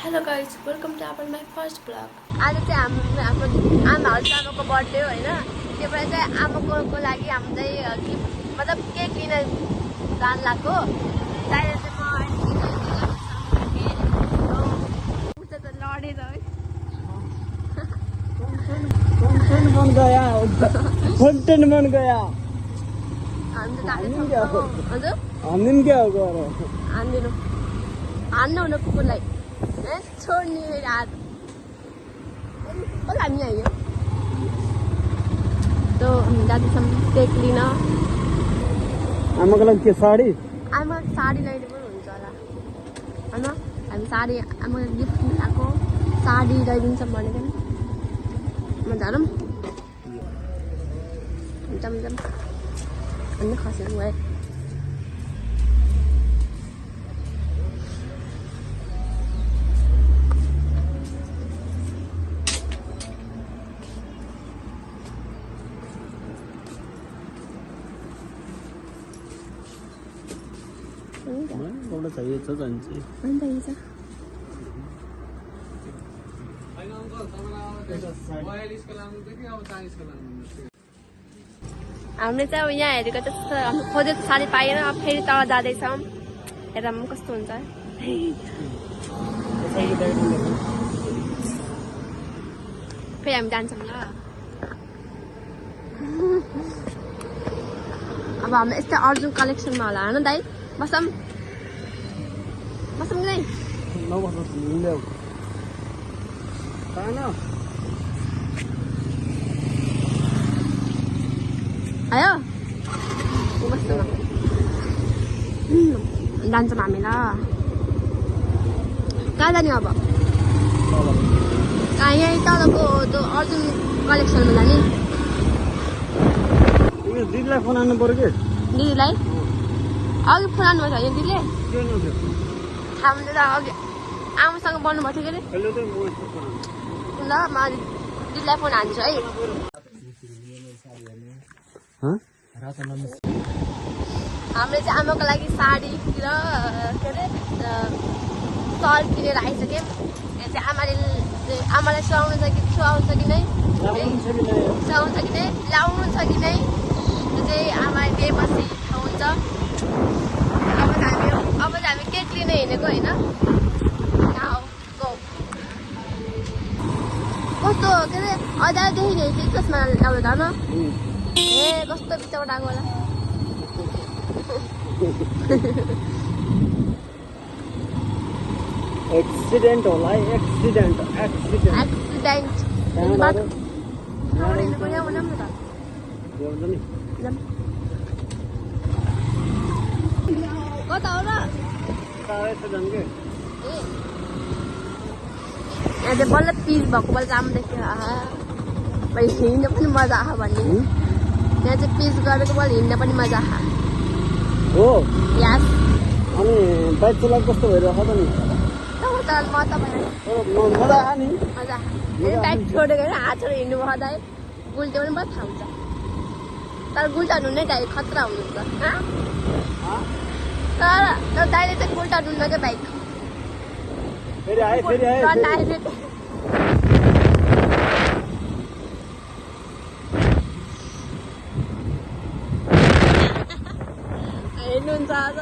Hello guys, welcome to my first vlog. आज चाहिँ हाम्रो आमा हजुरआमाको बर्थडे हो होइन, त्यो भएर चाहिँ आमाको लागि हामी चाहिँ गिफ्ट मतलब केक लिन जान लाग्यो। त्यहाँनिर चाहिँ फोन्टेन बन गया हामी क्या हो हान्नु हुन कुकुरलाई छोड्ने हात हामी आयो त जाँदैछौँ केक लिन। आमाको लागि के साडी आमा साडी ल्याइदिनु पनि हुन्छ होला होइन, हामी साडी आमाको गिफ्ट आएको साडी ल्याइदिन्छौँ भनेको नि म झारौँ हुन्छ अन्य खसेर गएँ। एउटा चाहिएको छ जान्छ अन्त हिजो हामीले चाहिँ अब यहाँ हेरेको त्यस्तो हामी खोजेको साडी पाएन, अब फेरि तल जाँदैछौँ। हेर्दा पनि कस्तो हुन्छ फेरि हामी जान्छौँ ल। अब हाम्रो यस्तै अर्जुन कलेक्सनमा होला होइन दाइ, बसौँ कि नै आयो जान्छौँ हामी ल। कहाँ जाने अब? कहाँ यहीँ तलको त्यो अर्जुन कलेक्सनमा जाने। दिदीलाई फोन आउनु पर्यो कि दिदीलाई अघि फोन आउनुभएको छ दिदीले थाहा अघि आमासँग बोल्नु भएको थियो कि ल। म दिदीलाई फोन हान्छु है। हामीले चाहिँ आमाको लागि साडी र के अरे सल किनेर आइसक्यौँ। यहाँ चाहिँ आमालाई सुहाउनु छ कि सुहाउँछ कि नै सुहाउँछ कि नै ल्याउनु छ कि नै त्यो चाहिँ आमाले दिएपछि थाहा हुन्छ। अब चाहिँ हामी केक लिन हिँडेको होइन। कस्तो के अरे अदादेखि नै चाहिँ त्यसमा ल्याउँदा धन ए कस्तो बिचबाट आएको होला। एक्सिडेन्ट होला है, एक्सिडेन्ट कता हो र यहाँ चाहिँ बल्ल पिस भएको बल्ल राम्रो देख्यो। हिँड्न पनि मजा आयो भन्ने यहाँ चाहिँ पिस गरेको बल्ल हिँड्न पनि मजा आयो हो। यास अनि बाइक चलाएको कस्तो भइरहेको छ नि? मजा आयो नि, मजा बाइक छोडेको होइन, हात छोडेर हिँड्नु पर्दा गुल्ट्यो पनि बहुत थाहा हुन्छ। तर गुल्टा नुन्नै दाइ खतरा हुनुहुन्छ तर दाइले चाहिँ गुल्टा नुन्न क्या बाइक फेरि आयो हेर्नुहुन्छ आज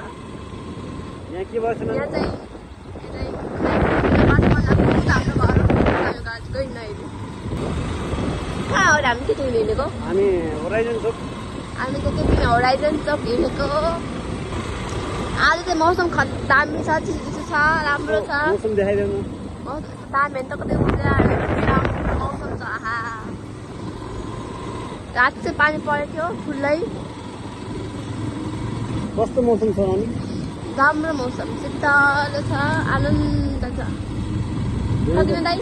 यहाँ के भएछ? यहाँ चाहिँ कहाँ हो हामी के हिँडेको? हामी होराइजन चोक होराइजन चोक हिँडेको। आज चाहिँ मौसम दामी छ, चिसो छ, राम्रो छ। मौसम देखाइदिनु दामी त कतै मौसम छ। राति चाहिँ पानी परेको थियो ठुलै। कस्तो मौसम छ अनि? राम्रो मौसम शीतल छ, आनन्द छ। सकिन दाइ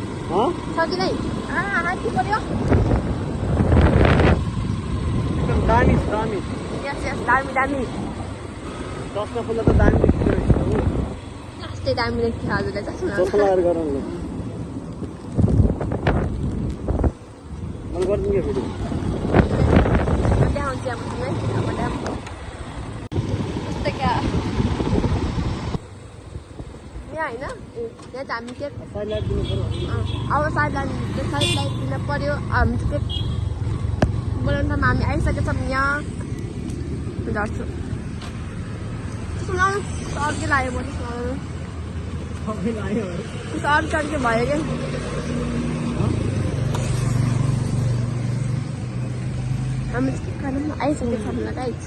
सकिनै हात्ती पर्यो। दामी छ, दामी यस दामी दामी चस्मा फुल्दा त दामी देखिँदो रहेछ। यस्तै दामी देखिन्छ हजुरलाई चस्मा लगाएर गराउनु मैले गरिदिनु क्या भिडियो देखाउँछु अब तिमीलाई। होइन यहाँ चाहिँ हामी केक साइड लाइट दिनु पर्यो अब साइड लाइट दिन पऱ्यो हामी चाहिँ केक बनाउनु ठाउँमा हामी आइसकेछौँ यहाँ झर्छु सुनाउनु अर्कै लाग्यो म सुनाउनु सबै लाग्यो अर्कै भयो क्या हामी चाहिँ खानु आइसकेछौँ ल गाइस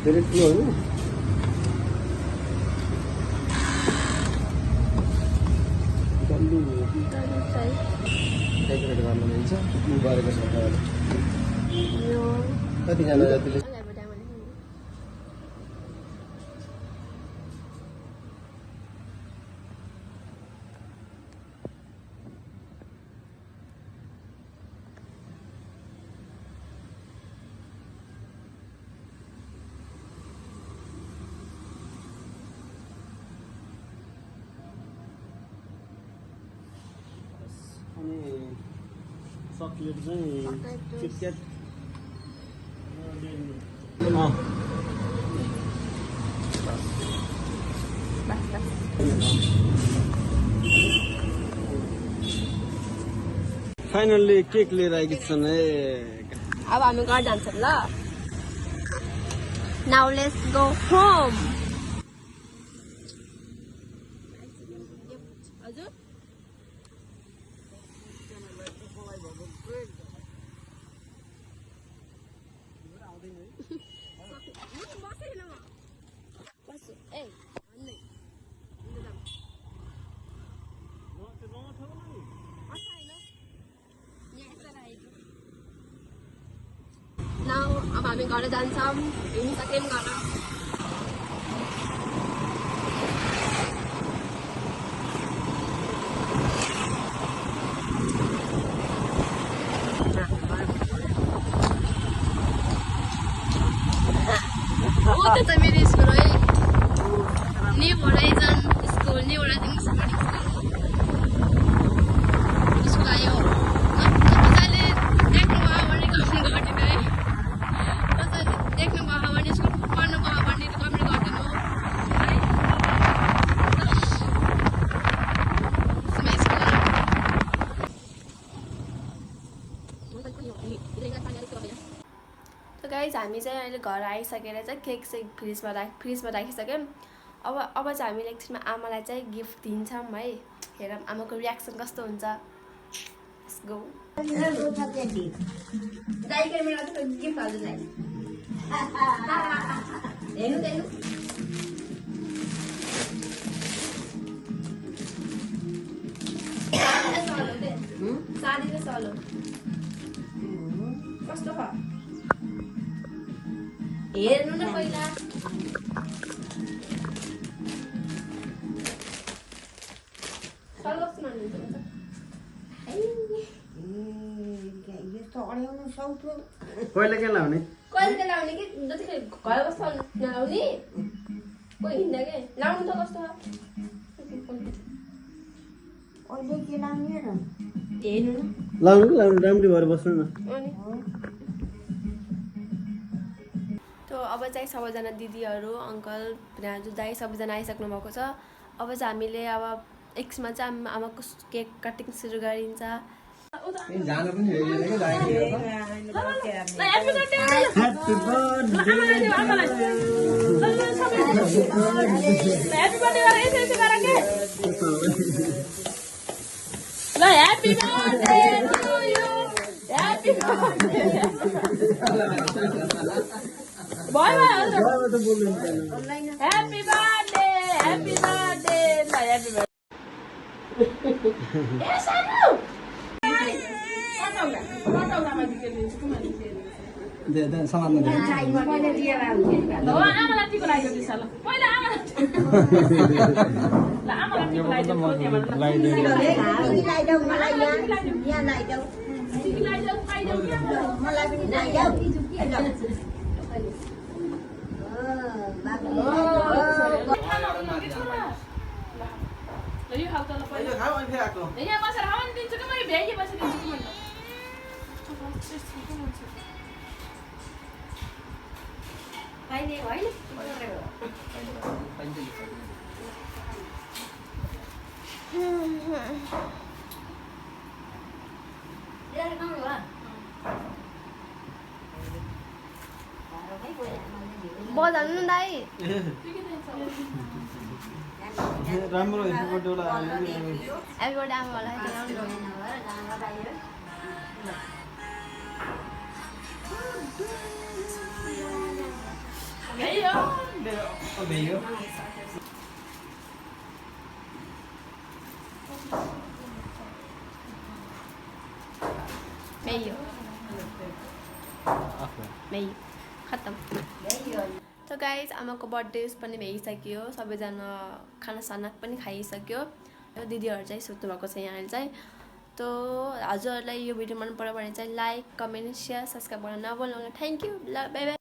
धेरै ठुलो होइन डेकोरेट गर्न मिल्छ गरेको छ कतिजना जतिले अनि चकलेट चाहिँ किटक्याट फाइनल्ली केक लिएर आएकी छन् है अब हामी घर जान्छौँ ल नाउ लेट्स गो होम हजुर नाउ अब हामी घर जान्छौँ हिँडिसक्यौँ घर त्यो त मेरो स्कुल है new horizon school new horizon school आयो कसैले देख्नुभयो भने कमेन्ट गरिदिनु है कसैले देख्नुभयो भने स्कुल पढ्नुभयो भने कमेन्ट गरिदिनु त गाइज हामी चाहिँ अहिले घर आइसकेर चाहिँ केक चाहिँ फ्रिजमा राखिसक्यौँ अब चाहिँ हामीले एकछिनमा आमालाई चाहिँ गिफ्ट दिन्छौँ है हेरौँ आमाको रियाक्सन कस्तो हुन्छ लेट्स गो गिफ्ट हजुरलाई हेर्नु साडी र सलो कस्तो ख हेर्नु न पहिला सलो कस्तो मान्नुहुन्छ कहिले के लाउने कहिले लाउने कि जतिखेर घर बस्दा नलाउने कोही हिँड्दा के लाउनु त कस्तो हेर्नु न लाउनु राम्ररी भएर बस्नु न अनि त्यो अब चाहिँ सबैजना दिदीहरू अङ्कल दाजु दाइ सबैजना आइसक्नु भएको छ अब चाहिँ हामीले अब एकछिनमा चाहिँ आमाको केक कटिङ सुरु गरिन्छ Happy birthday to you. Happy birthday. Boy, happy birthday. Happy birthday. Happy birthday. Yes, I know. समात्नु Ini पाइने होइन बजाउनु न दाइ राम्रो हेर्नुपर्छ होला एभ्रीबडी आमालाई खेलाउनु भ्यायो मेयो मेयो खत्तम त गाइज आमाको बर्थडे पनि भइसक्यो सबैजना खानासाना पनि खाइसक्यो दिदीहरू चाहिँ सुत्नु भएको छ यहाँ चाहिँ त हजुरहरूलाई यो भिडियो मन पर्यो भने चाहिँ लाइक कमेन्ट सेयर सब्सक्राइब गर्न नभुल्नु थ्याङ्क यू ल by by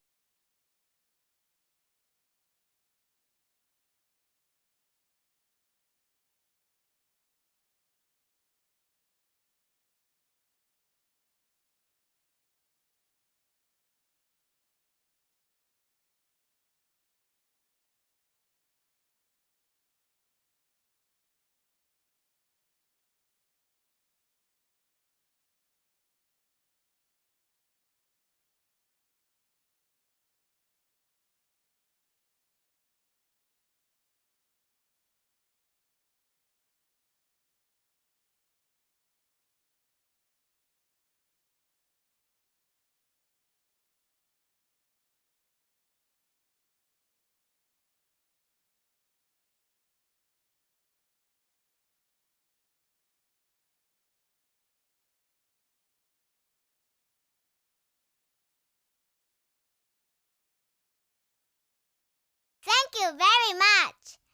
Thank you very much.